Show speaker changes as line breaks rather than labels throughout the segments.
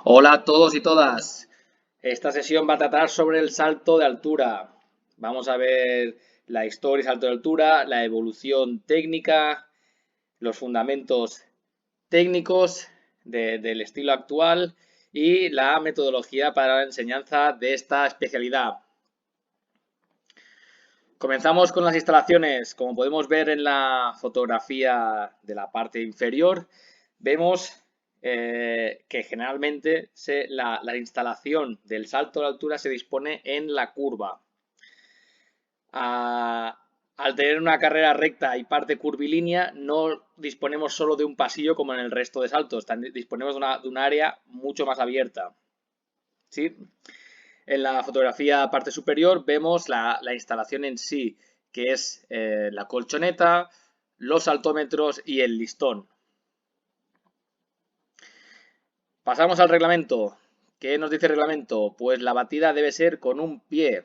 Hola a todos y todas. Esta sesión va a tratar sobre el salto de altura. Vamos a ver la historia del salto de altura, la evolución técnica, los fundamentos técnicos del estilo actual y la metodología para la enseñanza de esta especialidad. Comenzamos con las instalaciones. Como podemos ver en la fotografía de la parte inferior, vemos que generalmente la instalación del salto de altura se dispone en la curva. Al tener una carrera recta y parte curvilínea, no disponemos solo de un pasillo como en el resto de saltos, disponemos de un área mucho más abierta. ¿Sí? En la fotografía parte superior vemos la instalación en sí, que es la colchoneta, los saltómetros y el listón. Pasamos al reglamento. ¿Qué nos dice el reglamento? Pues la batida debe ser con un pie.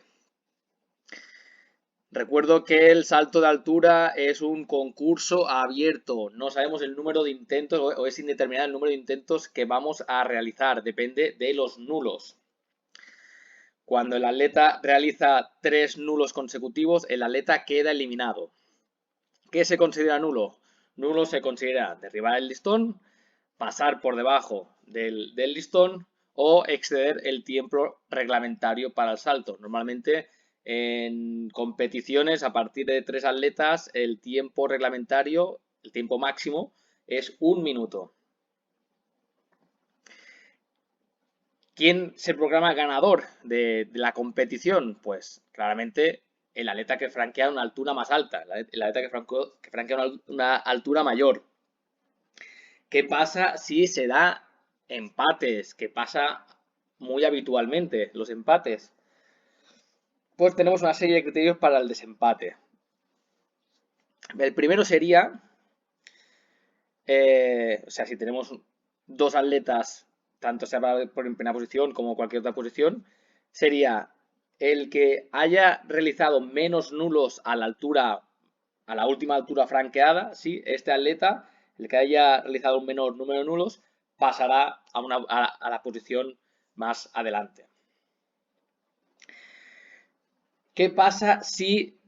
Recuerdo que el salto de altura es un concurso abierto. No sabemos el número de intentos o es indeterminado el número de intentos que vamos a realizar. Depende de los nulos. Cuando el atleta realiza 3 nulos consecutivos, el atleta queda eliminado. ¿Qué se considera nulo? Nulo se considera derribar el listón, pasar por debajo del listón o exceder el tiempo reglamentario para el salto. Normalmente en competiciones a partir de 3 atletas el tiempo reglamentario, el tiempo máximo, es 1 minuto. ¿Quién se proclama ganador de la competición? Pues claramente el atleta que franquea una altura más alta, el atleta que franquea una altura mayor. ¿Qué pasa si se da empates? ¿Qué pasa muy habitualmente los empates? Pues tenemos una serie de criterios para el desempate. El primero sería, o sea, si tenemos dos atletas, tanto sea por en primera posición como cualquier otra posición, sería el que haya realizado menos nulos a la altura, a la última altura franqueada, ¿sí? Este atleta, el que haya realizado un menor número de nulos, pasará a la posición más adelante. ¿Qué pasa si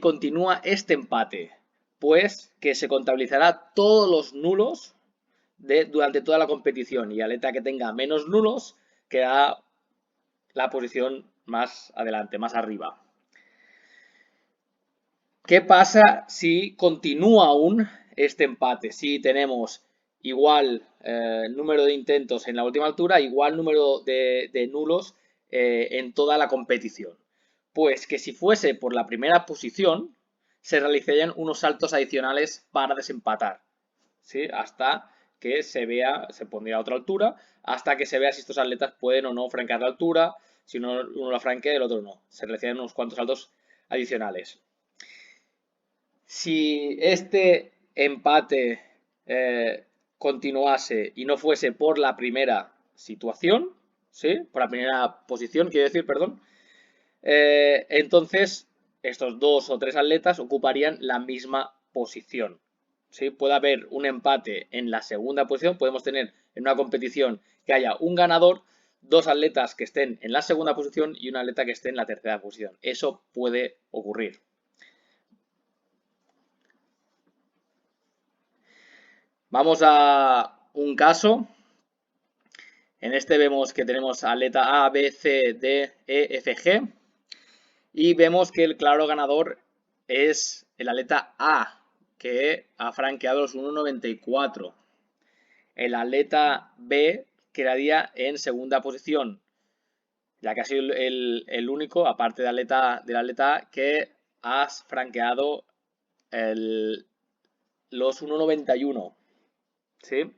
continúa este empate? Pues que se contabilizará todos los nulos durante toda la competición y el atleta que tenga menos nulos queda la posición más adelante, más arriba. ¿Qué pasa si continúa aún este empate? Si tenemos igual número de intentos en la última altura, igual número de nulos en toda la competición. Pues que si fuese por la primera posición, se realizarían unos saltos adicionales para desempatar, ¿sí? Hasta que se vea, se pondría a otra altura, hasta que se vea si estos atletas pueden o no franquear la altura, si uno la franquea y el otro no. Se realizarían unos cuantos saltos adicionales. Si este empate continuase y no fuese por la primera situación, ¿sí? Por la primera posición, quiero decir, perdón, entonces estos dos o tres atletas ocuparían la misma posición. ¿Sí? Puede haber un empate en la segunda posición, podemos tener en una competición que haya un ganador, dos atletas que estén en la segunda posición y un atleta que esté en la tercera posición. Eso puede ocurrir. Vamos a un caso. En este vemos que tenemos atleta A, B, C, D, E, F, G. Y vemos que el claro ganador es el atleta A, que ha franqueado los 1.94. El atleta B quedaría en segunda posición, ya que ha sido el único, aparte del atleta A, que ha franqueado los 1.91. ¿Sí?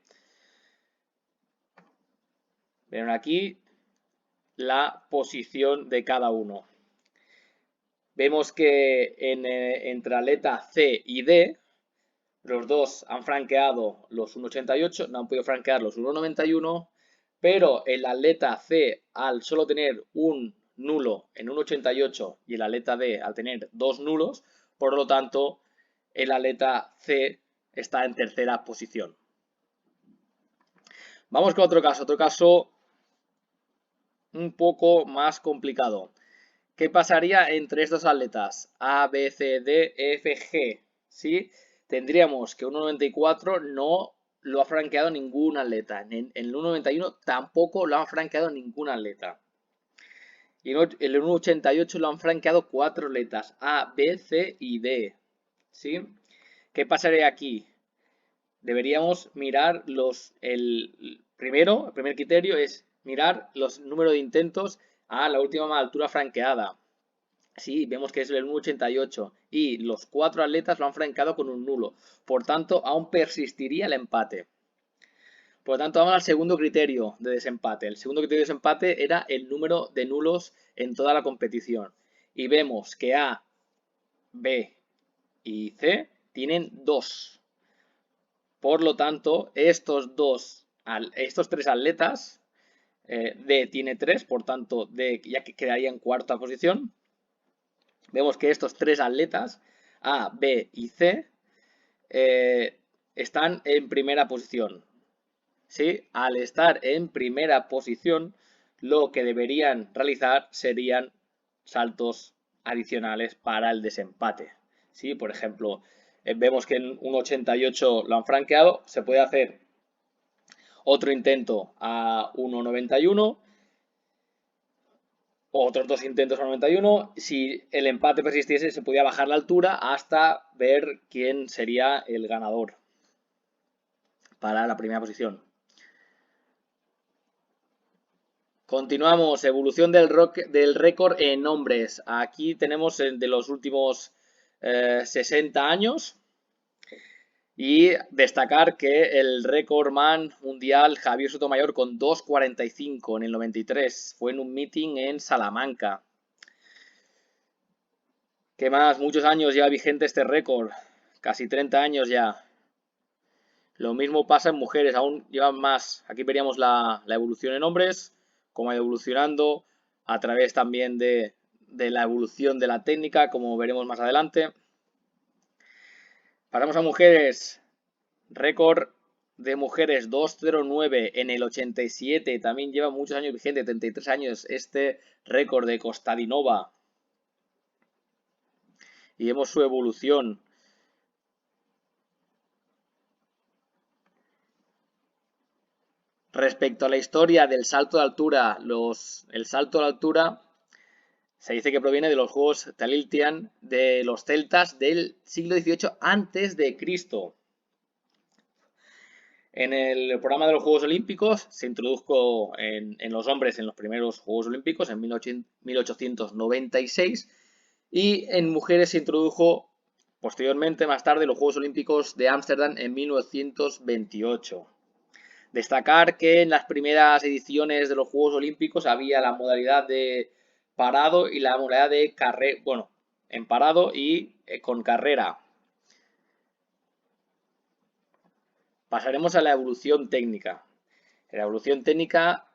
Ven aquí la posición de cada uno. Vemos que entre atleta C y D, los dos han franqueado los 1.88, no han podido franquear los 1.91, pero el atleta C, al solo tener un nulo en 1.88 y el atleta D al tener dos nulos, por lo tanto, el atleta C está en tercera posición. Vamos con otro caso un poco más complicado. ¿Qué pasaría entre estos atletas? A, B, C, D, E, F, G. ¿Sí? Tendríamos que 1,94 no lo ha franqueado ningún atleta. En el 1,91 tampoco lo ha franqueado ningún atleta. Y en el 1,88 lo han franqueado 4 atletas. A, B, C y D. ¿Sí? ¿Qué pasaría aquí? Deberíamos mirar el primer criterio es mirar los números de intentos a la última altura franqueada. Sí, vemos que es el 1,88 y los 4 atletas lo han franqueado con un nulo. Por tanto, aún persistiría el empate. Por lo tanto, vamos al segundo criterio de desempate. El segundo criterio de desempate era el número de nulos en toda la competición. Y vemos que A, B y C tienen 2. Por lo tanto, estos 3 atletas, D tiene 3, por tanto, D ya que quedaría en cuarta posición. Vemos que estos 3 atletas, A, B y C, están en primera posición. ¿Sí? Al estar en primera posición, lo que deberían realizar serían saltos adicionales para el desempate. ¿Sí? Por ejemplo, vemos que en 1,88 lo han franqueado, se puede hacer otro intento a 1,91, otros 2 intentos a 91. Si el empate persistiese, se podía bajar la altura hasta ver quién sería el ganador para la primera posición. Continuamos, evolución del récord en hombres. Aquí tenemos de los últimos 60 años. Y destacar que el recordman mundial Javier Sotomayor con 2,45 en el 93. Fue en un meeting en Salamanca. ¿Qué más? Muchos años ya vigente este récord. Casi 30 años ya. Lo mismo pasa en mujeres, aún llevan más. Aquí veríamos la evolución en hombres, cómo ha ido evolucionando, a través también de la evolución de la técnica, como veremos más adelante. Pasamos a mujeres. Récord de mujeres 2,09 en el 87. También lleva muchos años vigente, 33 años este récord de Kostadinova. Y vemos su evolución. Respecto a la historia del salto de altura, el salto de altura se dice que proviene de los juegos Taliltian de los celtas del siglo XVIII antes de Cristo. En el programa de los Juegos Olímpicos se introdujo en los hombres en los primeros Juegos Olímpicos en 1896 y en mujeres se introdujo posteriormente, más tarde, los Juegos Olímpicos de Ámsterdam en 1928. Destacar que en las primeras ediciones de los Juegos Olímpicos había la modalidad de parado y la modalidad de carrera, bueno, en parado y con carrera. Pasaremos a la evolución técnica. En la evolución técnica,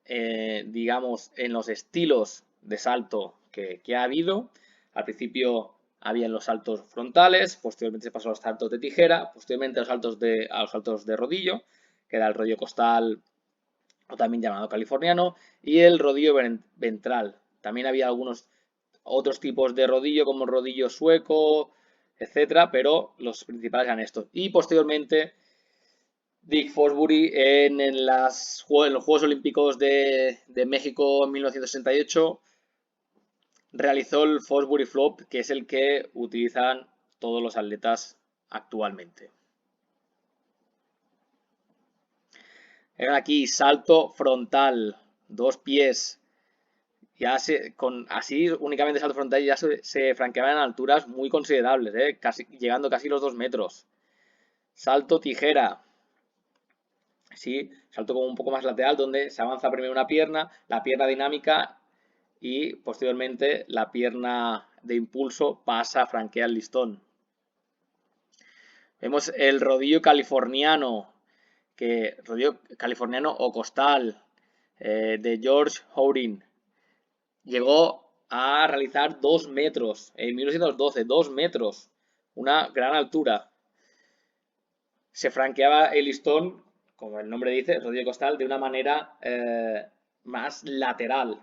digamos, en los estilos de salto que ha habido, al principio habían los saltos frontales, posteriormente se pasó a los saltos de tijera, posteriormente a los saltos de rodillo, que era el rodillo costal o también llamado californiano, y el rodillo ventral. También había algunos otros tipos de rodillo, como el rodillo sueco, etcétera, pero los principales eran estos. Y posteriormente, Dick Fosbury en los Juegos Olímpicos de México en 1968 realizó el Fosbury Flop, que es el que utilizan todos los atletas actualmente. Aquí, salto frontal, 2 pies. Ya así únicamente salto frontal ya se franqueaban en alturas muy considerables, llegando casi los 2 metros. Salto tijera. Sí, salto como un poco más lateral, donde se avanza primero una pierna, la pierna dinámica y posteriormente la pierna de impulso pasa a franquear el listón. Vemos el rodillo californiano, rodillo californiano o costal de George Houghton. Llegó a realizar 2 metros en 1912, 2 metros, una gran altura. Se franqueaba el listón como el nombre dice, rodillo costal, de una manera más lateral,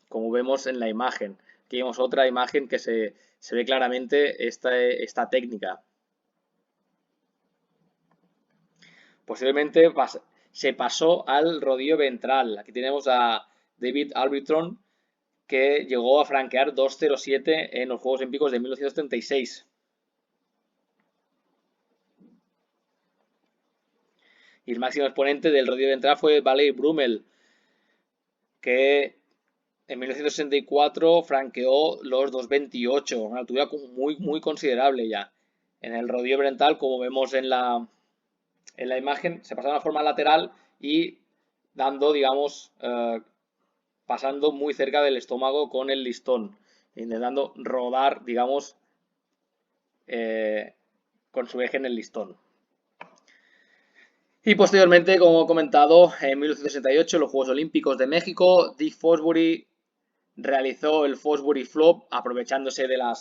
como vemos en la imagen. Aquí vemos otra imagen que se ve claramente esta técnica. Posteriormente se pasó al rodillo ventral. Aquí tenemos a David Arbitron, que llegó a franquear 2.07 en los Juegos Olímpicos de 1936. Y el máximo exponente del rodillo ventral fue Valley Brummel, que en 1964 franqueó los 2.28, una altura muy considerable ya. En el rodillo ventral, como vemos en la imagen, se pasaba de una forma lateral y dando, digamos, pasando muy cerca del estómago con el listón, intentando rodar, digamos, con su eje en el listón. Y posteriormente, como he comentado, en 1968, en los Juegos Olímpicos de México, Dick Fosbury realizó el Fosbury Flop aprovechándose de la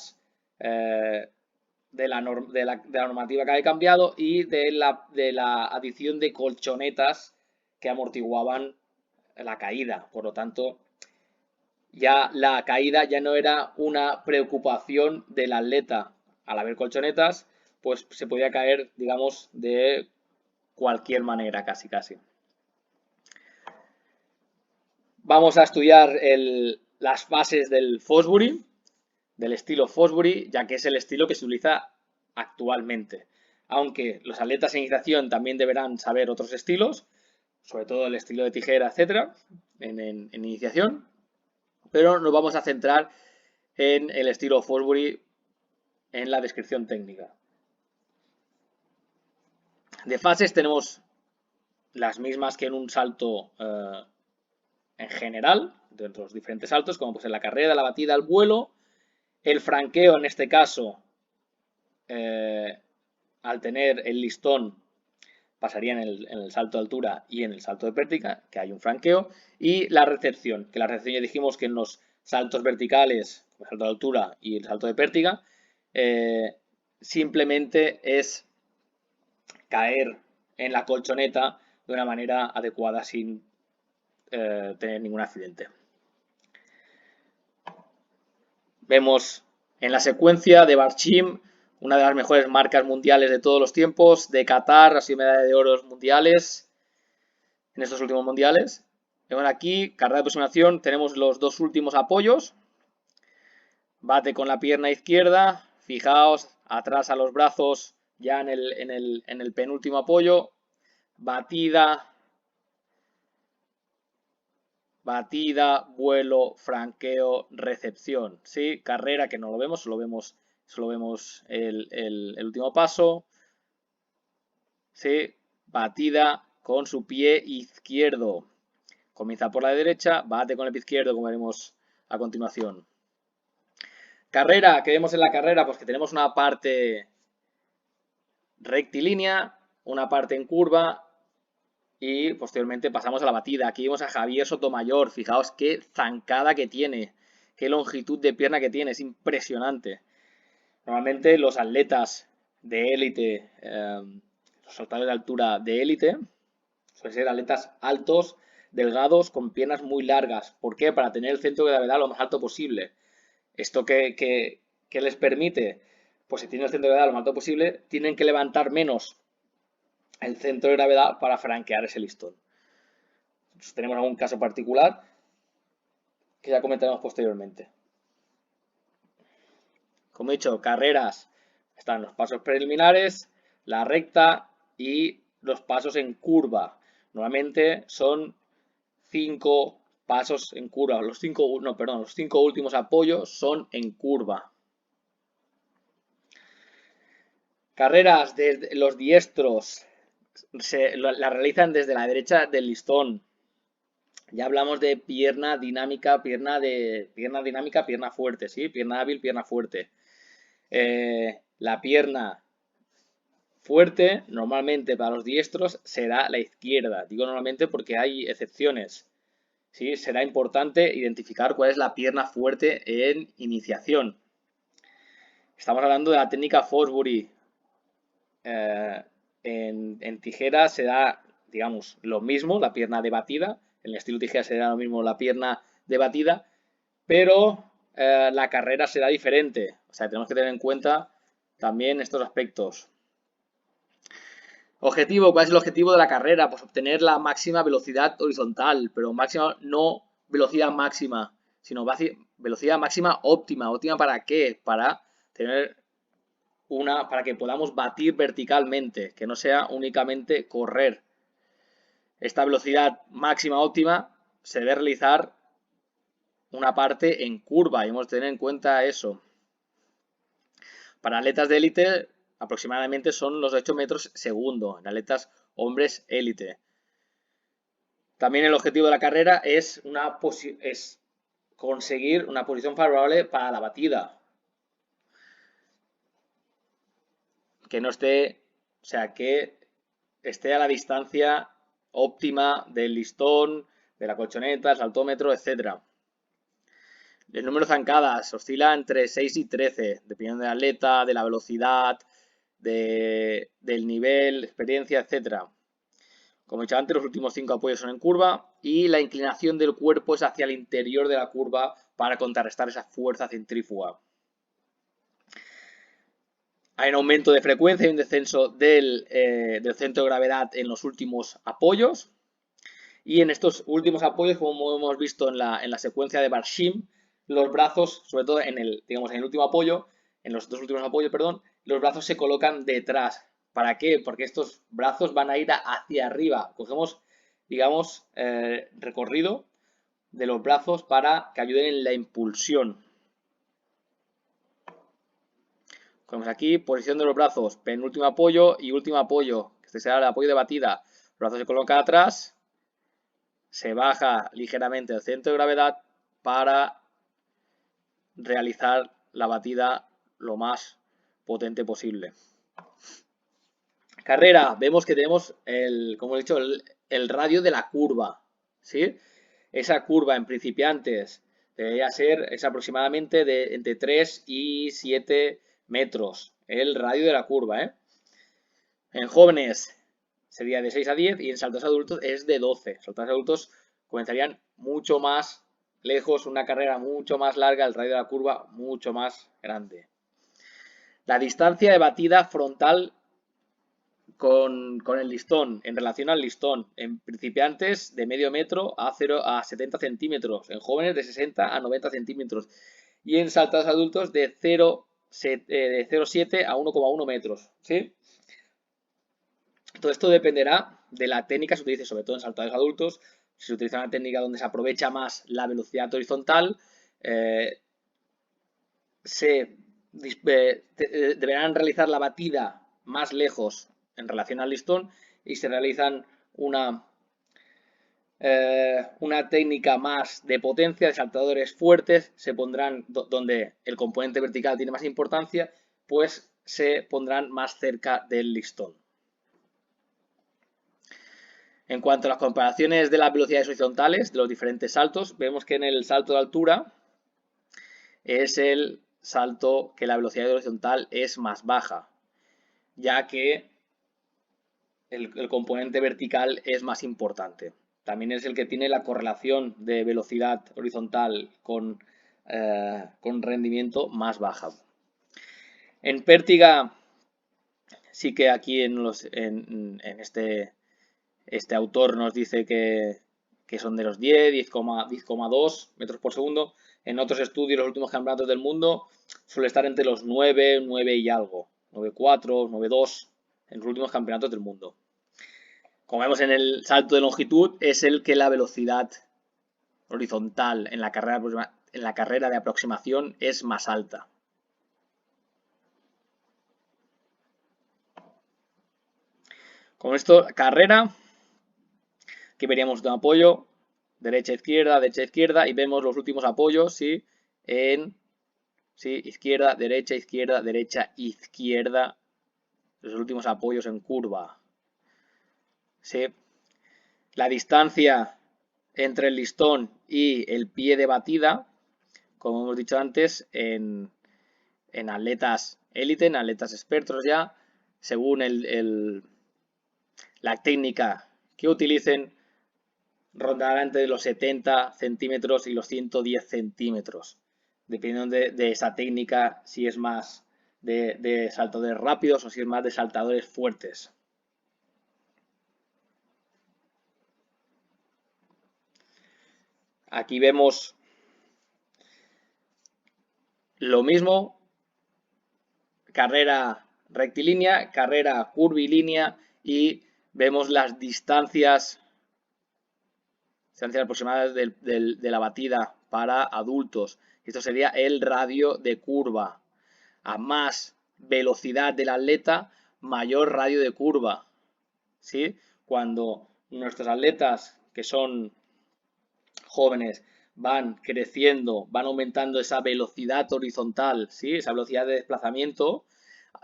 normativa que había cambiado y de la adición de colchonetas que amortiguaban la caída. Por lo tanto, ya la caída ya no era una preocupación del atleta. Al haber colchonetas, pues se podía caer, digamos, de cualquier manera, casi. Vamos a estudiar las bases del Fosbury, del estilo Fosbury, ya que es el estilo que se utiliza actualmente. Aunque los atletas en iniciación también deberán saber otros estilos, sobre todo el estilo de tijera, etcétera, en iniciación, pero nos vamos a centrar en el estilo Fosbury en la descripción técnica. De fases tenemos las mismas que en un salto en general, de los diferentes saltos, como pues en la carrera, la batida, el vuelo, el franqueo en este caso, al tener el listón, pasaría en el salto de altura y en el salto de pértiga, que hay un franqueo, y la recepción, que la recepción ya dijimos que en los saltos verticales, el salto de altura y el salto de pértiga, simplemente es caer en la colchoneta de una manera adecuada sin tener ningún accidente. Vemos en la secuencia de Barchim, una de las mejores marcas mundiales de todos los tiempos, de Qatar, ha sido medalla de oro mundiales en estos últimos mundiales. Vemos aquí, carrera de aproximación, tenemos los dos últimos apoyos. Bate con la pierna izquierda, fijaos, atrás a los brazos ya en el penúltimo apoyo. Batida, vuelo, franqueo, recepción. ¿Sí? Carrera que no lo vemos, solo vemos el último paso. ¿Sí? Batida con su pie izquierdo. Comienza por la derecha, bate con el pie izquierdo, como veremos a continuación. Carrera, ¿qué vemos en la carrera? Pues que tenemos una parte rectilínea, una parte en curva y posteriormente pasamos a la batida. Aquí vemos a Javier Sotomayor, fijaos qué zancada que tiene, qué longitud de pierna que tiene, es impresionante. Normalmente los atletas de élite, los saltadores de altura de élite, suelen ser atletas altos, delgados, con piernas muy largas. ¿Por qué? Para tener el centro de gravedad lo más alto posible. ¿Esto qué les permite? Pues si tienen el centro de gravedad lo más alto posible, tienen que levantar menos el centro de gravedad para franquear ese listón. Entonces, tenemos algún caso particular que ya comentaremos posteriormente. Como he dicho, carreras, están los pasos preliminares, la recta y los pasos en curva. Normalmente son 5 pasos en curva. Los 5 últimos apoyos son en curva. Carreras de los diestros la realizan desde la derecha del listón. Ya hablamos de pierna dinámica, pierna dinámica, pierna fuerte, ¿sí? Pierna hábil, pierna fuerte. La pierna fuerte, normalmente para los diestros, será la izquierda. Digo normalmente porque hay excepciones. ¿Sí? Será importante identificar cuál es la pierna fuerte en iniciación. Estamos hablando de la técnica Fosbury. En tijera se da digamos, lo mismo, la pierna de batida. En el estilo tijera será lo mismo la pierna de batida, pero la carrera será diferente. O sea, tenemos que tener en cuenta también estos aspectos. Objetivo, ¿cuál es el objetivo de la carrera? Pues obtener la máxima velocidad horizontal, pero máxima, no velocidad máxima, sino velocidad máxima óptima. ¿Óptima para qué? Para tener para que podamos batir verticalmente, que no sea únicamente correr. Esta velocidad máxima óptima se debe realizar una parte en curva y hemos de tener en cuenta eso. Para atletas de élite aproximadamente son los 8 metros segundo, en atletas hombres élite. También el objetivo de la carrera es conseguir una posición favorable para la batida. Que no esté, o sea, que esté a la distancia óptima del listón, de la colchoneta, el saltómetro, etc. El número de zancadas oscila entre 6 y 13, dependiendo del atleta, de la velocidad, del nivel, experiencia, etc. Como he dicho antes, los últimos 5 apoyos son en curva y la inclinación del cuerpo es hacia el interior de la curva para contrarrestar esa fuerza centrífuga. Hay un aumento de frecuencia y un descenso del centro de gravedad en los últimos apoyos. Y en estos últimos apoyos, como hemos visto en la secuencia de Barshim, los brazos, sobre todo en el último apoyo, en los dos últimos apoyos, perdón, los brazos se colocan detrás. ¿Para qué? Porque estos brazos van a ir hacia arriba. Cogemos, digamos, recorrido de los brazos para que ayuden en la impulsión. Cogemos aquí, posición de los brazos, penúltimo apoyo y último apoyo. Este será el apoyo de batida. Los brazos se colocan atrás, se baja ligeramente el centro de gravedad para realizar la batida lo más potente posible. Carrera, vemos que tenemos como he dicho, el radio de la curva, ¿sí? Esa curva en principiantes debería ser aproximadamente de entre 3 y 7 metros, el radio de la curva, ¿eh? En jóvenes sería de 6 a 10 y en saltos adultos es de 12. Saltos adultos comenzarían mucho más lejos, una carrera mucho más larga, el radio de la curva mucho más grande. La distancia de batida frontal con el listón, en relación al listón, en principiantes de medio metro a 70 centímetros, en jóvenes de 60 a 90 centímetros y en saltos adultos de 0,7 a 1,1 metros, ¿sí? Todo esto dependerá de la técnica que se utilice, sobre todo en saltadores adultos. Si se utiliza una técnica donde se aprovecha más la velocidad horizontal, deberán realizar la batida más lejos en relación al listón y se realizan una técnica más de potencia, de saltadores fuertes, se pondrán donde el componente vertical tiene más importancia, pues se pondrán más cerca del listón. En cuanto a las comparaciones de las velocidades horizontales de los diferentes saltos, vemos que en el salto de altura es el salto que la velocidad horizontal es más baja, ya que el componente vertical es más importante. También es el que tiene la correlación de velocidad horizontal con rendimiento más baja. En pértiga, sí que aquí en este autor nos dice que son de los 10,2 metros por segundo. En otros estudios, los últimos campeonatos del mundo, suele estar entre los 9 y algo. 9,4, 9,2 en los últimos campeonatos del mundo. Como vemos en el salto de longitud, es el que la velocidad horizontal en la carrera de aproximación es más alta. Con esto, carrera, aquí veríamos un apoyo, derecha, izquierda, y vemos los últimos apoyos, ¿sí? Izquierda, derecha, izquierda, los últimos apoyos en curva. ¿Sí? La distancia entre el listón y el pie de batida, como hemos dicho antes, en atletas élite, en atletas expertos ya, según la técnica que utilicen rondará entre los 70 centímetros y los 110 centímetros, dependiendo de esa técnica, si es más de saltadores rápidos o si es más de saltadores fuertes. Aquí vemos lo mismo, carrera rectilínea, carrera curvilínea y vemos las distancias aproximadas de la batida para adultos. Esto sería el radio de curva. A más velocidad del atleta, mayor radio de curva. ¿Sí? Cuando nuestros atletas, que son jóvenes, van creciendo, van aumentando esa velocidad horizontal, ¿sí? Esa velocidad de desplazamiento,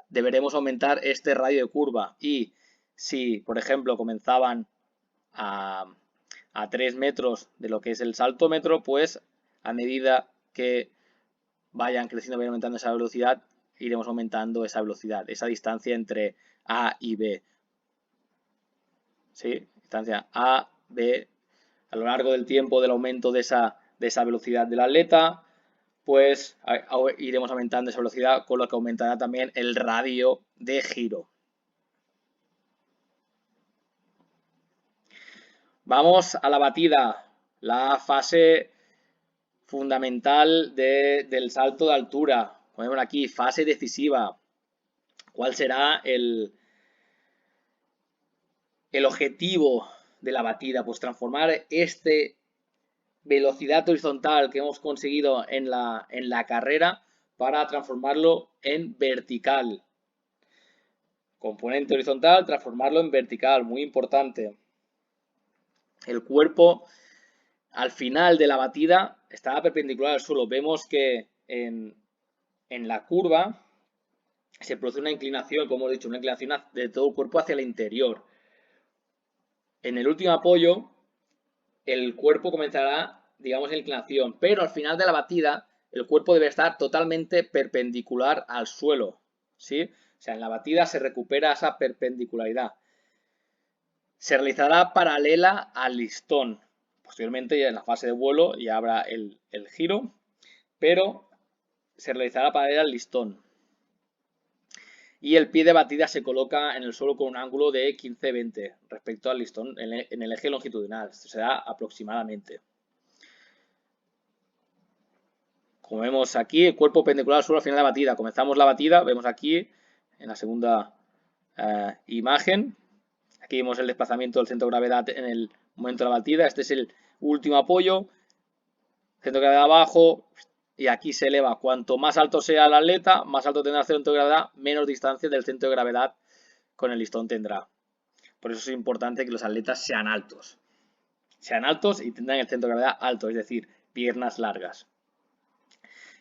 deberemos aumentar este radio de curva. Y si, por ejemplo, comenzaban a 3 metros de lo que es el saltómetro, pues a medida que vayan creciendo, vayan aumentando esa velocidad, iremos aumentando esa velocidad, esa distancia entre A y B. ¿Sí? Distancia A, B, a lo largo del tiempo del aumento de esa velocidad del atleta, pues iremos aumentando esa velocidad, con lo que aumentará también el radio de giro. Vamos a la batida, la fase fundamental del salto de altura. Ponemos aquí, fase decisiva. ¿Cuál será el objetivo de la batida? Pues transformar este velocidad horizontal que hemos conseguido en la carrera para transformarlo en vertical. Componente horizontal, transformarlo en vertical, muy importante. El cuerpo al final de la batida está perpendicular al suelo. Vemos que en la curva se produce una inclinación, como he dicho, una inclinación de todo el cuerpo hacia el interior. En el último apoyo, el cuerpo comenzará, digamos, en inclinación, pero al final de la batida, el cuerpo debe estar totalmente perpendicular al suelo, ¿sí? O sea, en la batida se recupera esa perpendicularidad. Se realizará paralela al listón. Posteriormente, ya en la fase de vuelo, ya habrá el giro, pero se realizará paralela al listón. Y el pie de batida se coloca en el suelo con un ángulo de 15-20 respecto al listón en el eje longitudinal. Esto se da aproximadamente. Como vemos aquí, el cuerpo perpendicular al suelo al final de la batida. Comenzamos la batida, vemos aquí en la segunda imagen. Aquí vemos el desplazamiento del centro de gravedad en el momento de la batida. Este es el último apoyo. Centro de gravedad abajo. Y aquí se eleva. Cuanto más alto sea el atleta, más alto tendrá el centro de gravedad, menos distancia del centro de gravedad con el listón tendrá. Por eso es importante que los atletas sean altos. Sean altos y tendrán el centro de gravedad alto, es decir, piernas largas.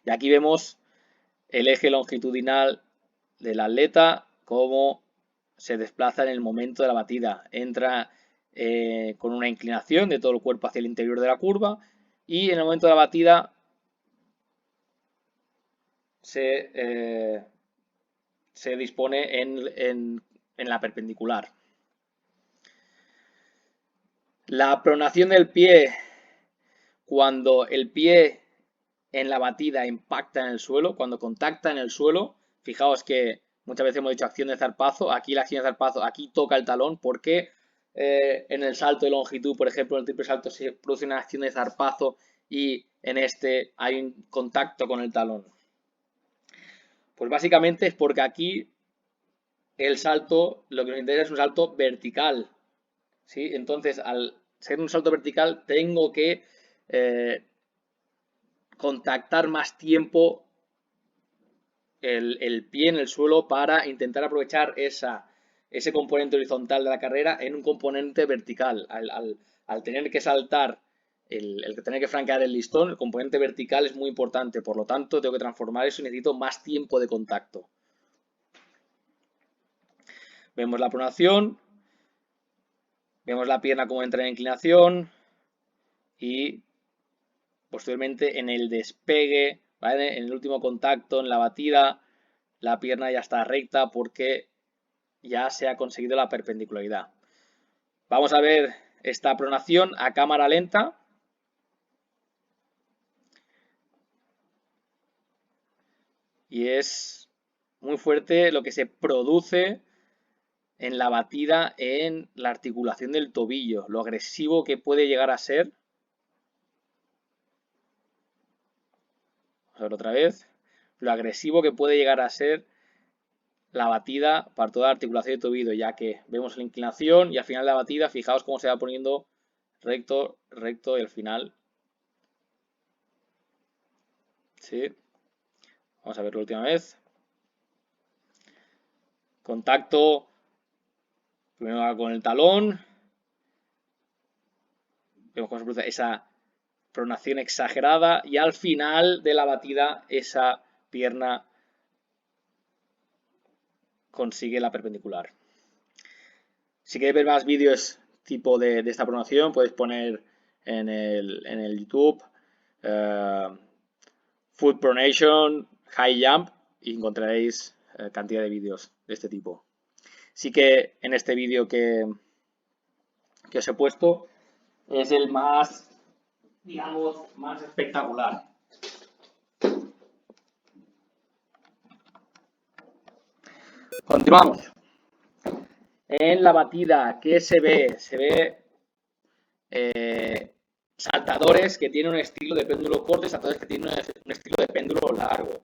Y aquí vemos el eje longitudinal del atleta, cómo se desplaza en el momento de la batida. Entra con una inclinación de todo el cuerpo hacia el interior de la curva y en el momento de la batida se dispone en la perpendicular. La pronación del pie, cuando el pie en la batida impacta en el suelo, cuando contacta en el suelo, fijaos que muchas veces hemos dicho acción de zarpazo, aquí la acción de zarpazo, aquí toca el talón, porque en el salto de longitud, por ejemplo, en el triple salto se produce una acción de zarpazo y en este hay un contacto con el talón. Pues básicamente es porque aquí el salto, lo que nos interesa es un salto vertical, ¿sí? Entonces, al ser un salto vertical, tengo que contactar más tiempo el pie en el suelo para intentar aprovechar ese componente horizontal de la carrera en un componente vertical. Al tener que saltar, el tener que franquear el listón, el componente vertical es muy importante. Por lo tanto, tengo que transformar eso y necesito más tiempo de contacto. Vemos la pronación, vemos la pierna como entra en inclinación y posteriormente en el despegue, ¿vale? En el último contacto, en la batida, la pierna ya está recta porque ya se ha conseguido la perpendicularidad. Vamos a ver esta pronación a cámara lenta. Y es muy fuerte lo que se produce en la batida en la articulación del tobillo, lo agresivo que puede llegar a ser. Vamos a ver otra vez. Lo agresivo que puede llegar a ser la batida para toda la articulación del tobillo, ya que vemos la inclinación y al final de la batida, fijaos cómo se va poniendo recto, recto y al final. Sí. Vamos a verlo última vez. Contacto primero con el talón. Vemos cómo se produce esa pronación exagerada y al final de la batida esa pierna consigue la perpendicular. Si queréis ver más vídeos tipo de esta pronación, podéis poner en el YouTube Foot Pronation High Jump y encontraréis cantidad de vídeos de este tipo. Sí que en este vídeo que os he puesto es el más, digamos, más espectacular. Continuamos. En la batida, ¿qué se ve? Se ve saltadores que tienen un estilo de péndulo corto y saltadores que tienen un estilo de péndulo largo.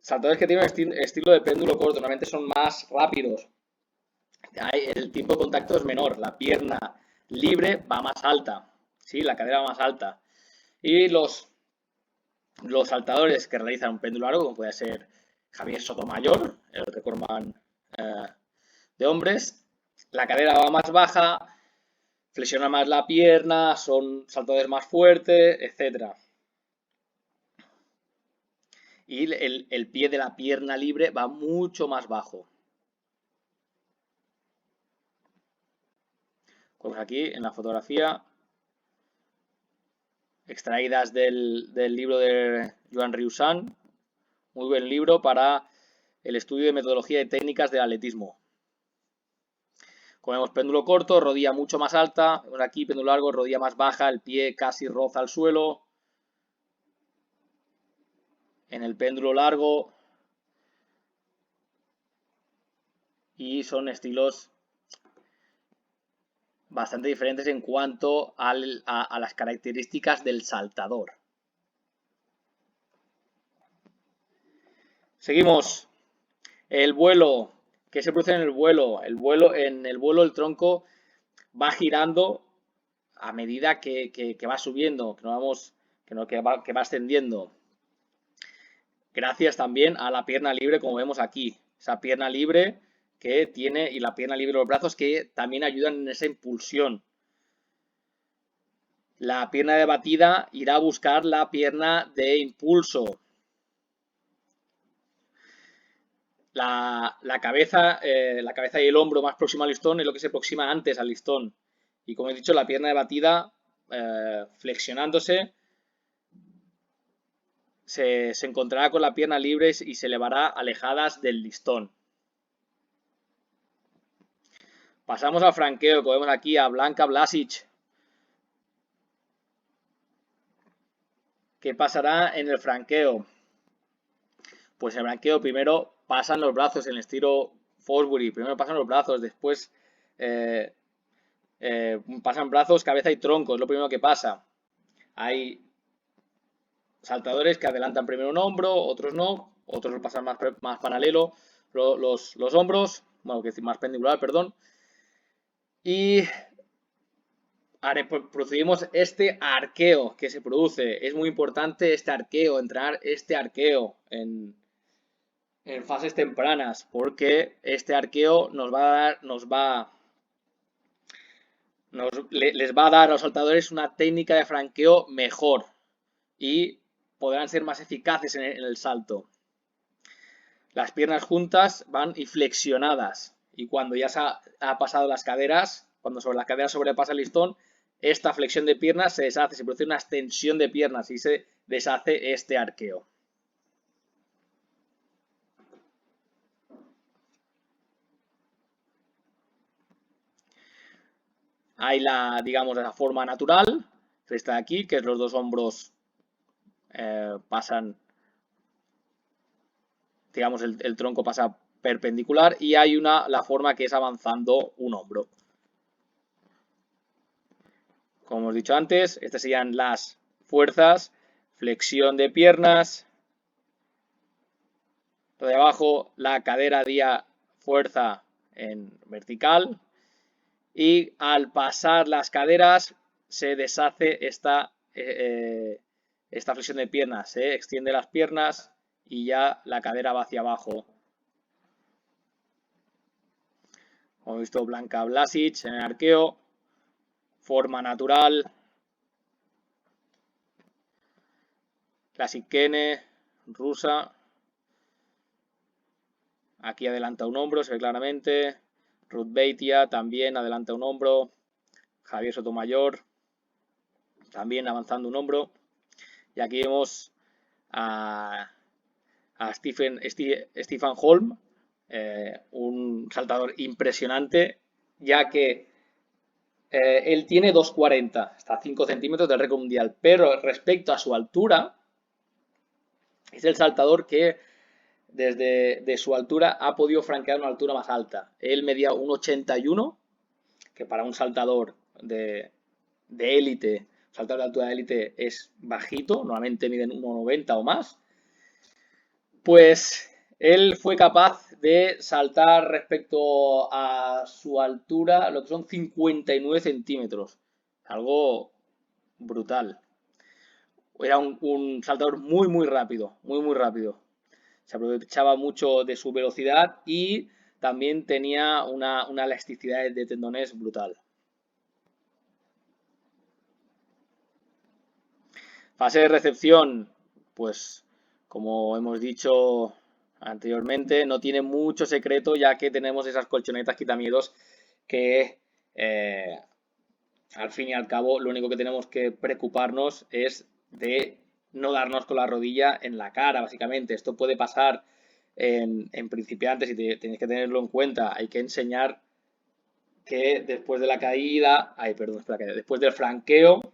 Saltadores que tienen un estilo de péndulo corto normalmente son más rápidos. El tiempo de contacto es menor, la pierna libre va más alta, ¿sí? La cadera va más alta. Y los saltadores que realizan un péndulo largo, como puede ser Javier Sotomayor, el recordman de hombres, la cadera va más baja, flexiona más la pierna, son saltadores más fuertes, etc. Y el pie de la pierna libre va mucho más bajo. Pues aquí en la fotografía, extraídas del libro de Joan Riusan, muy buen libro para el estudio de metodología y técnicas del atletismo. Como vemos, péndulo corto, rodilla mucho más alta, aquí péndulo largo, rodilla más baja, el pie casi roza el suelo. En el péndulo largo, y son estilos bastante diferentes en cuanto a las características del saltador. Seguimos. El vuelo. ¿Qué se produce en el vuelo? En el vuelo el tronco va girando a medida que va subiendo, que va ascendiendo. Gracias también a la pierna libre, como vemos aquí. Esa pierna libre que tiene y la pierna libre de los brazos que también ayudan en esa impulsión. La pierna de batida irá a buscar la pierna de impulso. La cabeza y el hombro más próximo al listón es lo que se aproxima antes al listón. Y como he dicho, la pierna de batida flexionándose se encontrará con la pierna libre y se elevará alejadas del listón. Pasamos al franqueo, como vemos aquí a Blanka Blasic. ¿Qué pasará en el franqueo? Pues en el franqueo primero pasan los brazos en el estilo Fosbury. Primero pasan los brazos, después pasan brazos, cabeza y tronco. Es lo primero que pasa. Hay saltadores que adelantan primero un hombro, otros no, otros lo pasan más paralelo los hombros, bueno, que decir más pendicular, perdón. Y procedimos este arqueo que se produce. Es muy importante este arqueo, entrenar este arqueo en fases tempranas, porque este arqueo les va a dar a los saltadores una técnica de franqueo mejor y podrán ser más eficaces en el salto. Las piernas juntas van y flexionadas, y cuando ya se ha pasado las caderas, cuando sobre las caderas sobrepasa el listón, esta flexión de piernas se deshace, se produce una extensión de piernas y se deshace este arqueo. hay digamos, la forma natural, que está aquí, que es los dos hombros pasan, digamos, el tronco pasa perpendicular, y hay la forma que es avanzando un hombro. Como hemos dicho antes, estas serían las fuerzas: flexión de piernas, lo de abajo, la cadera haría fuerza en vertical, y al pasar las caderas se deshace esta flexión de piernas, se extiende las piernas y ya la cadera va hacia abajo. Como hemos visto, Blanka Blasic en el arqueo, forma natural. Classic Kene, rusa. Aquí adelanta un hombro, se ve claramente. Ruth Beitia también adelanta un hombro. Javier Sotomayor también avanzando un hombro. Y aquí vemos a Stephen Holm, un saltador impresionante, ya que él tiene 2,40, está a 5 centímetros del récord mundial, pero respecto a su altura, es el saltador que desde su altura ha podido franquear una altura más alta. Él medía 1,81, que para un saltador de élite, saltador de altura de élite, es bajito, normalmente miden 1,90 o más. Pues él fue capaz de saltar respecto a su altura lo que son 59 centímetros. Algo brutal. Era un saltador muy rápido, muy rápido. Se aprovechaba mucho de su velocidad y también tenía una elasticidad de tendones brutal. Fase de recepción, pues como hemos dicho anteriormente, no tiene mucho secreto, ya que tenemos esas colchonetas quitamiedos que al fin y al cabo lo único que tenemos que preocuparnos es de no darnos con la rodilla en la cara, básicamente. Esto puede pasar en principiantes y tenéis que tenerlo en cuenta. Hay que enseñar que después de la caída, después del franqueo,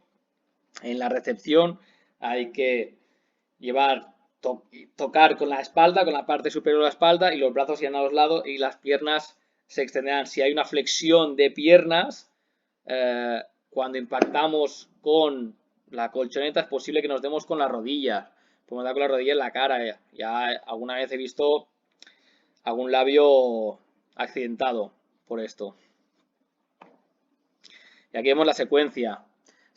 en la recepción hay que tocar con la espalda, con la parte superior de la espalda, y los brazos irán a los lados y las piernas se extenderán. Si hay una flexión de piernas, cuando impactamos con la colchoneta es posible que nos demos con la rodilla. Podemos dar con la rodilla en la cara. Ya alguna vez he visto algún labio accidentado por esto. Y aquí vemos la secuencia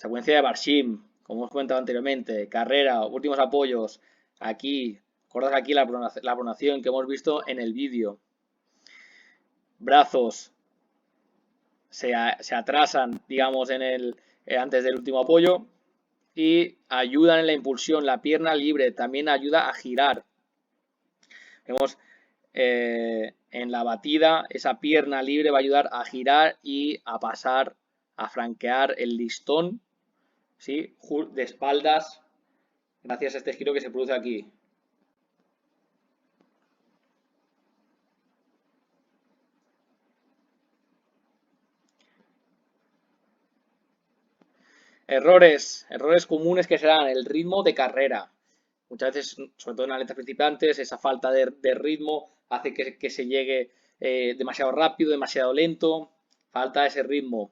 de Barshim, como hemos comentado anteriormente: carrera, últimos apoyos. Aquí, recordad aquí la pronación que hemos visto en el vídeo. Brazos se atrasan, digamos, antes del último apoyo, y ayudan en la impulsión. La pierna libre también ayuda a girar. Vemos en la batida, esa pierna libre va a ayudar a girar y a pasar, a franquear el listón, ¿sí?, de espaldas, gracias a este giro que se produce aquí. Errores comunes que serán el ritmo de carrera. Muchas veces, sobre todo en atletas principiantes, esa falta de ritmo hace que se llegue demasiado rápido, demasiado lento. Falta ese ritmo.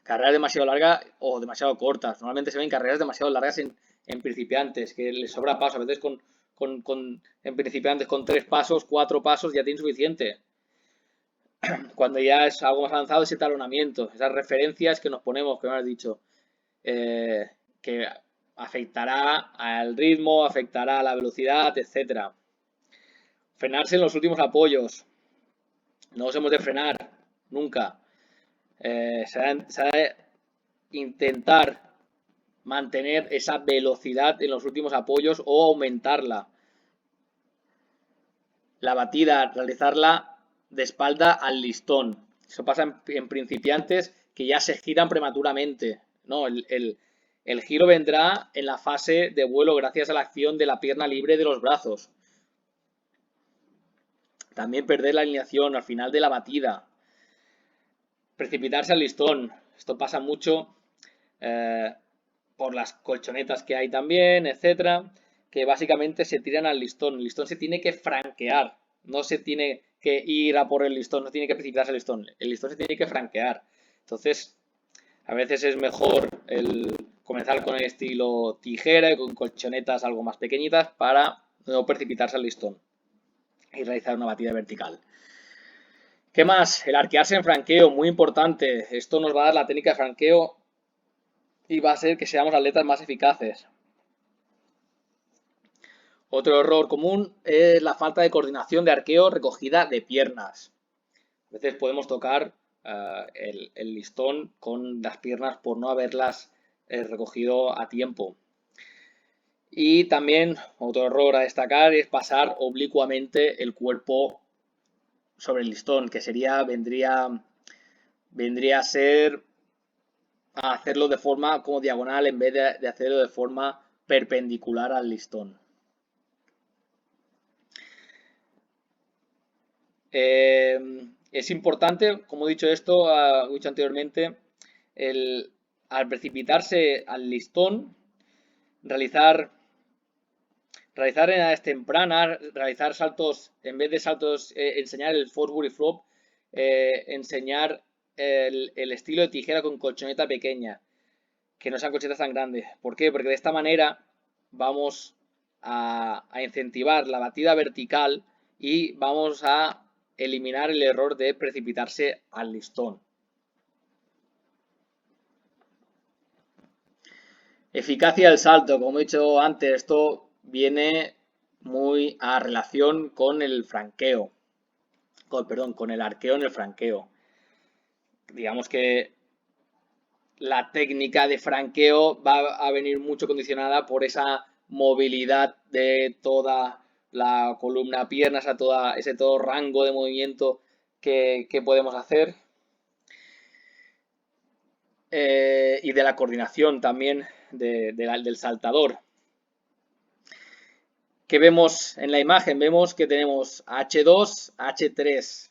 Carreras demasiado largas o demasiado cortas. Normalmente se ven carreras demasiado largas en principiantes, que les sobra paso. A veces en principiantes con 3 pasos, 4 pasos ya tienen suficiente. Cuando ya es algo más avanzado, ese talonamiento, esas referencias que nos ponemos, que me has dicho, que afectará al ritmo, afectará a la velocidad, etcétera. Frenarse en los últimos apoyos. No nos hemos de frenar nunca. Se ha de intentar mantener esa velocidad en los últimos apoyos o aumentarla. La batida, realizarla de espalda al listón. Eso pasa en principiantes que ya se giran prematuramente. No, el giro vendrá en la fase de vuelo gracias a la acción de la pierna libre de los brazos. También perder la alineación al final de la batida. Precipitarse al listón. Esto pasa mucho por las colchonetas que hay también, etcétera, que básicamente se tiran al listón. El listón se tiene que franquear, no se tiene que ir a por el listón, no tiene que precipitarse al listón. El listón se tiene que franquear. Entonces, a veces es mejor comenzar con el estilo tijera y con colchonetas algo más pequeñitas para no precipitarse al listón y realizar una batida vertical. ¿Qué más? El arquearse en franqueo, muy importante. Esto nos va a dar la técnica de franqueo y va a ser que seamos atletas más eficaces. Otro error común es la falta de coordinación de arqueo recogida de piernas. A veces podemos tocar el listón con las piernas por no haberlas recogido a tiempo. Y también otro error a destacar es pasar oblicuamente el cuerpo sobre el listón, que vendría a ser a hacerlo de forma como diagonal en vez de hacerlo de forma perpendicular al listón. Es importante, como he dicho anteriormente, al precipitarse al listón, realizar en edades tempranas, realizar saltos, en vez de saltos, enseñar el Fosbury Flop, enseñar el estilo de tijera con colchoneta pequeña, que no sean colchonetas tan grandes. ¿Por qué? Porque de esta manera vamos a incentivar la batida vertical y vamos a eliminar el error de precipitarse al listón. Eficacia del salto, como he dicho antes, esto viene muy a relación con el franqueo, con el arqueo en el franqueo. Digamos que la técnica de franqueo va a venir mucho condicionada por esa movilidad de toda la columna piernas, a ese todo rango de movimiento que podemos hacer. Y de la coordinación también del saltador. ¿Qué vemos en la imagen? Vemos que tenemos H2, H3,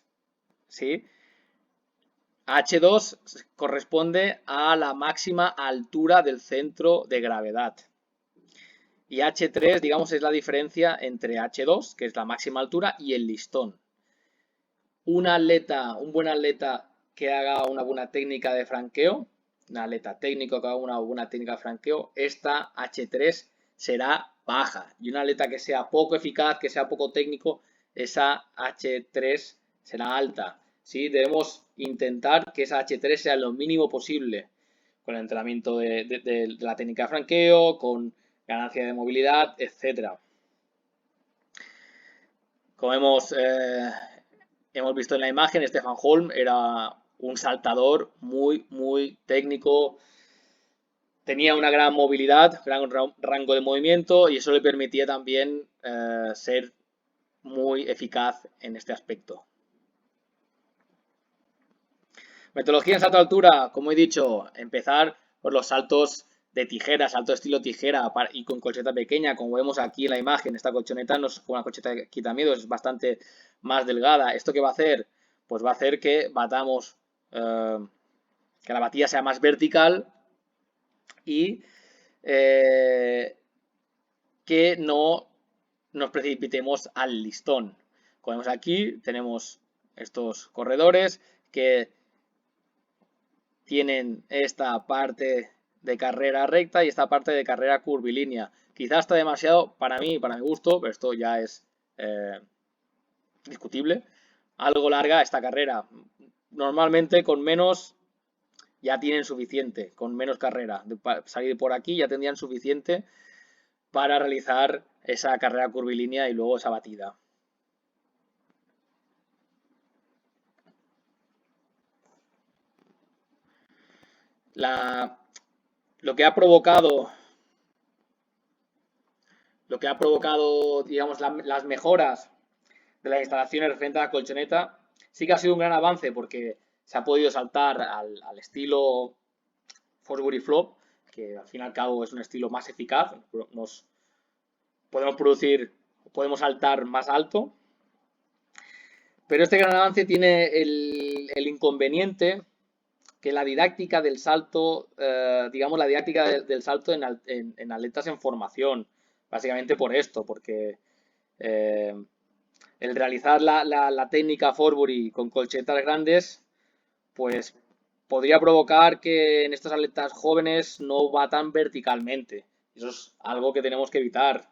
¿sí? H2 corresponde a la máxima altura del centro de gravedad. Y H3, digamos, es la diferencia entre H2, que es la máxima altura, y el listón. Un buen atleta que haga una buena técnica de franqueo, un atleta técnico que haga una buena técnica de franqueo, esta H3 será baja. Y un atleta que sea poco eficaz, que sea poco técnico, esa H3 será alta. ¿Sí? Debemos intentar que esa H3 sea lo mínimo posible con el entrenamiento de la técnica de franqueo, con ganancia de movilidad, etc. Como hemos visto en la imagen, Stefan Holm era un saltador muy técnico, tenía una gran movilidad, gran rango de movimiento y eso le permitía también ser muy eficaz en este aspecto. Metodología en salto de altura, como he dicho, empezar por los saltos de tijera, salto de estilo tijera y con colchoneta pequeña, como vemos aquí en la imagen. Esta colchoneta no es como una colchoneta de quitamiedos, es bastante más delgada. ¿Esto qué va a hacer? Pues va a hacer que batamos, que la batida sea más vertical y que no nos precipitemos al listón. Como vemos aquí, tenemos estos corredores que tienen esta parte de carrera recta y esta parte de carrera curvilínea. Quizás está demasiado para mí, para mi gusto, pero esto ya es discutible. Algo larga esta carrera. Normalmente con menos ya tienen suficiente, con menos carrera. Salir por aquí ya tendrían suficiente para realizar esa carrera curvilínea y luego esa batida. Lo que ha provocado, digamos, las mejoras de las instalaciones referente a la colchoneta, sí que ha sido un gran avance porque se ha podido saltar al estilo Fosbury Flop, que al fin y al cabo es un estilo más eficaz. Podemos saltar más alto. Pero este gran avance tiene el inconveniente que la didáctica del salto, digamos, la didáctica del salto en atletas en formación, básicamente por esto, porque el realizar la técnica Forbury con colchetas grandes, pues podría provocar que en estos atletas jóvenes no va tan verticalmente. Eso es algo que tenemos que evitar.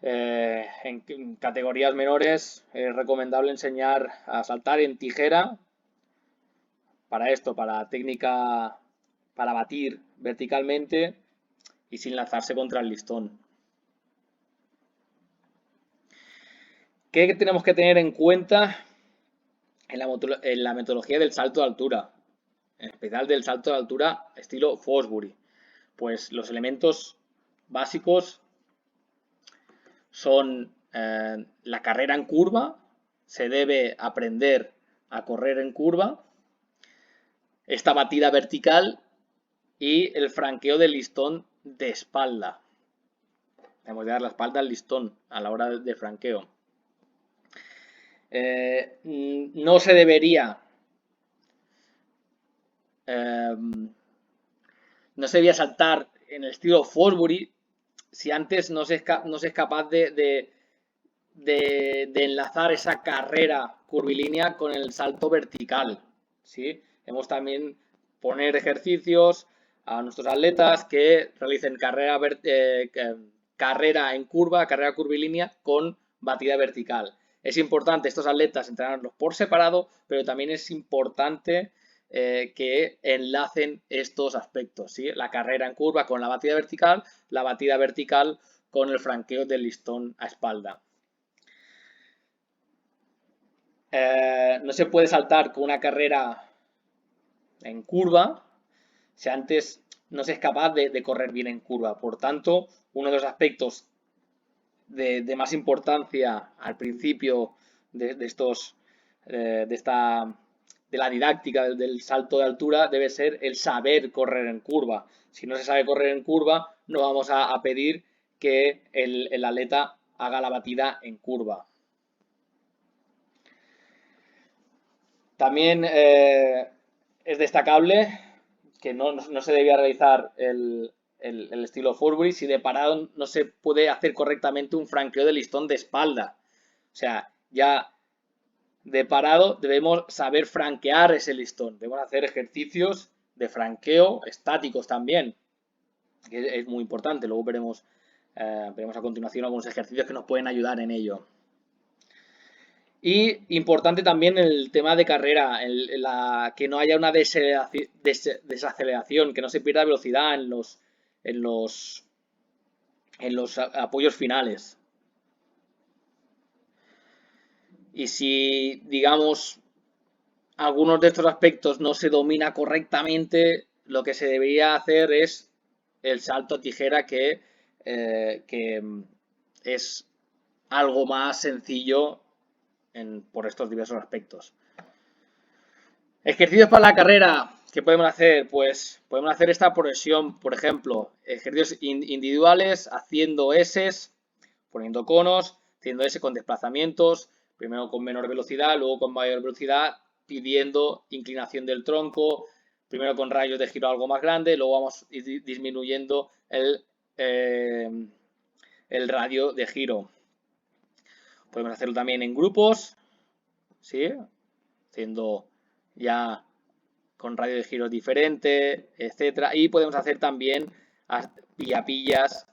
En categorías menores es recomendable enseñar a saltar en tijera para esto, para técnica, para batir verticalmente y sin lanzarse contra el listón. ¿Qué tenemos que tener en cuenta en la metodología del salto de altura? En especial del salto de altura estilo Fosbury. Pues los elementos básicos son la carrera en curva, se debe aprender a correr en curva, esta batida vertical y el franqueo del listón de espalda. Tenemos que dar la espalda al listón a la hora de franqueo. No se debería saltar en el estilo Fosbury si antes no se es capaz de enlazar esa carrera curvilínea con el salto vertical, ¿sí? Hemos también poner ejercicios a nuestros atletas que realicen carrera en curva, carrera curvilínea con batida vertical. Es importante estos atletas entrenarlos por separado, pero también es importante que enlacen estos aspectos, ¿sí? La carrera en curva con la batida vertical con el franqueo del listón a espalda. No se puede saltar con una carrera en curva si antes no se es capaz de correr bien en curva. Por tanto, uno de los aspectos de más importancia al principio de la didáctica del salto de altura debe ser el saber correr en curva. Si no se sabe correr en curva, no vamos a pedir que el atleta haga la batida en curva. También es destacable que no se debía realizar el estilo Fosbury si de parado no se puede hacer correctamente un franqueo de listón de espalda. O sea, ya de parado debemos saber franquear ese listón. Debemos hacer ejercicios de franqueo estáticos también, que es muy importante. Luego veremos a continuación algunos ejercicios que nos pueden ayudar en ello. Y importante también el tema de carrera, que no haya una desaceleración, que no se pierda velocidad en los apoyos finales. Y si, digamos, algunos de estos aspectos no se domina correctamente, lo que se debería hacer es el salto a tijera, que es algo más sencillo por estos diversos aspectos. Ejercicios para la carrera. ¿Qué podemos hacer? Pues podemos hacer esta progresión, por ejemplo, ejercicios individuales, haciendo S, poniendo conos, haciendo S con desplazamientos, primero con menor velocidad, luego con mayor velocidad, pidiendo inclinación del tronco, primero con rayos de giro algo más grande, luego vamos disminuyendo el radio de giro. Podemos hacerlo también en grupos, ¿sí? Haciendo ya con radio de giro diferente, etcétera. Y podemos hacer también pillapillas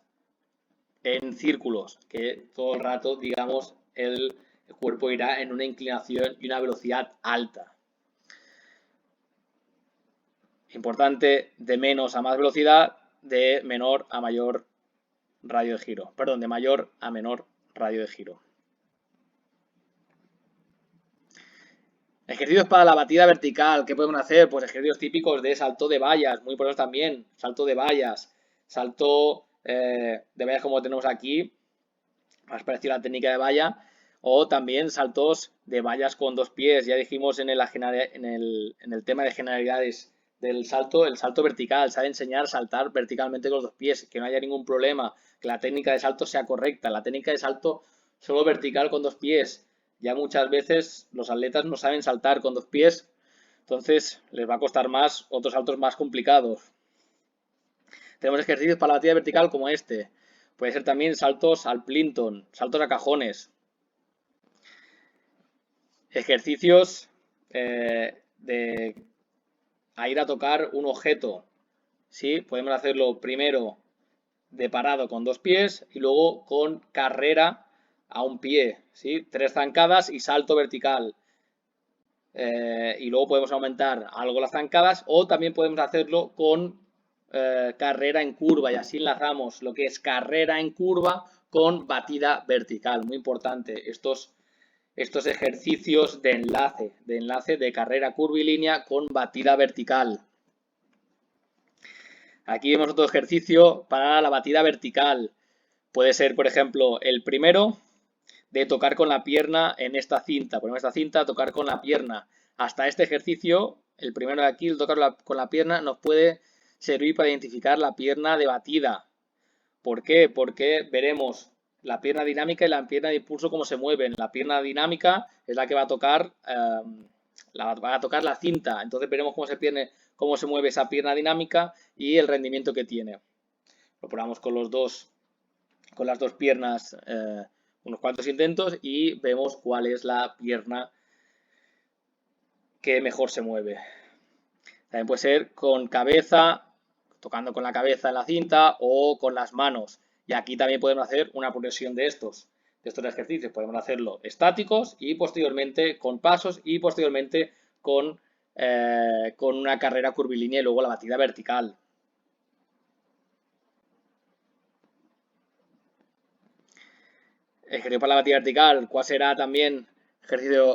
en círculos, que todo el rato, digamos, el cuerpo irá en una inclinación y una velocidad alta. Importante, de menos a más velocidad, de menor a mayor radio de giro. Perdón, de mayor a menor radio de giro. Ejercicios para la batida vertical. ¿Qué podemos hacer? Pues ejercicios típicos de salto de vallas, muy importantes también. Salto de vallas. Salto de vallas como tenemos aquí, más parecido a la técnica de valla. O también saltos de vallas con dos pies. Ya dijimos en el tema de generalidades del salto, el salto vertical. Sabe enseñar a saltar verticalmente con los dos pies, que no haya ningún problema, que la técnica de salto sea correcta. La técnica de salto solo vertical con dos pies. Ya muchas veces los atletas no saben saltar con dos pies Entonces les va a costar más otros saltos más complicados. Tenemos ejercicios para la batida vertical como este. Puede ser también saltos al plinton, saltos a cajones. Ejercicios de a ir a tocar un objeto. ¿Sí? Podemos hacerlo primero de parado con 2 pies y luego con carrera a un pie. ¿Sí? 3 zancadas y salto vertical. Y luego podemos aumentar algo las zancadas o también podemos hacerlo con carrera en curva y así enlazamos lo que es carrera en curva con batida vertical. Muy importante estos ejercicios de enlace de carrera curvilínea con batida vertical. Aquí vemos otro ejercicio para la batida vertical. Puede ser, por ejemplo, el primero de tocar con la pierna en esta cinta. Ponemos esta cinta, tocar con la pierna. Hasta este ejercicio, el primero de aquí, el tocar con la pierna, nos puede servir para identificar la pierna de batida. ¿Por qué? Porque veremos la pierna dinámica y la pierna de impulso cómo se mueven. La pierna dinámica es la que va a tocar la cinta. Entonces veremos cómo se mueve esa pierna dinámica y el rendimiento que tiene. Lo probamos con las dos piernas unos cuantos intentos y vemos cuál es la pierna que mejor se mueve. También puede ser con cabeza, tocando con la cabeza en la cinta o con las manos. Y aquí también podemos hacer una progresión de estos ejercicios. Podemos hacerlo estáticos y posteriormente con pasos y posteriormente con una carrera curvilínea y luego la batida vertical. Ejercicio para la batida vertical, ¿cuál será también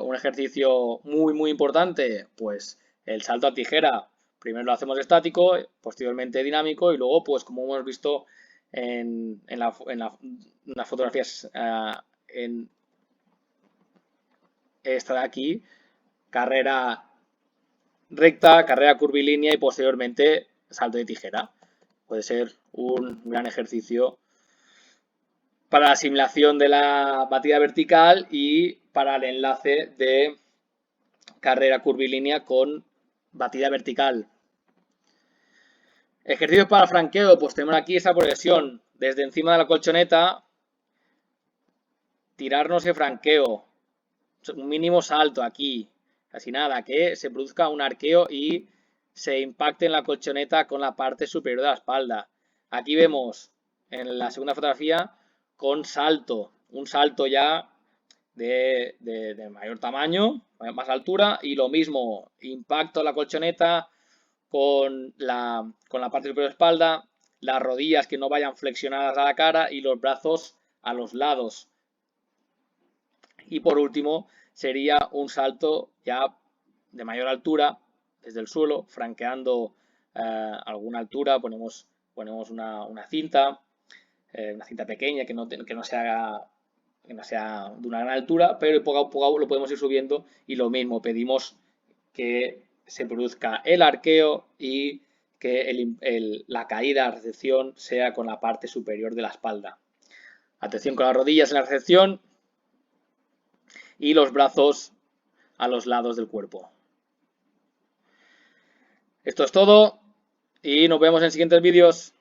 un ejercicio muy importante? Pues el salto a tijera. Primero lo hacemos estático, posteriormente dinámico y luego, pues como hemos visto en las fotografías en esta de aquí, carrera recta, carrera curvilínea y posteriormente salto de tijera. Puede ser un gran ejercicio para la asimilación de la batida vertical y para el enlace de carrera curvilínea con batida vertical. Ejercicios para franqueo, pues tenemos aquí esa progresión. Desde encima de la colchoneta, tirarnos el franqueo. Un mínimo salto aquí. Casi nada, que se produzca un arqueo y se impacte en la colchoneta con la parte superior de la espalda. Aquí vemos en la segunda fotografía con salto. Un salto ya de mayor tamaño, más altura, y lo mismo, impacto en la colchoneta con la parte superior de la espalda, las rodillas que no vayan flexionadas a la cara y los brazos a los lados. Y por último, sería un salto ya de mayor altura, desde el suelo, franqueando alguna altura, ponemos una cinta pequeña que no sea de una gran altura, pero poco a poco lo podemos ir subiendo y lo mismo, pedimos que se produzca el arqueo y que la caída a la recepción sea con la parte superior de la espalda. Atención con las rodillas en la recepción y los brazos a los lados del cuerpo. Esto es todo y nos vemos en siguientes vídeos.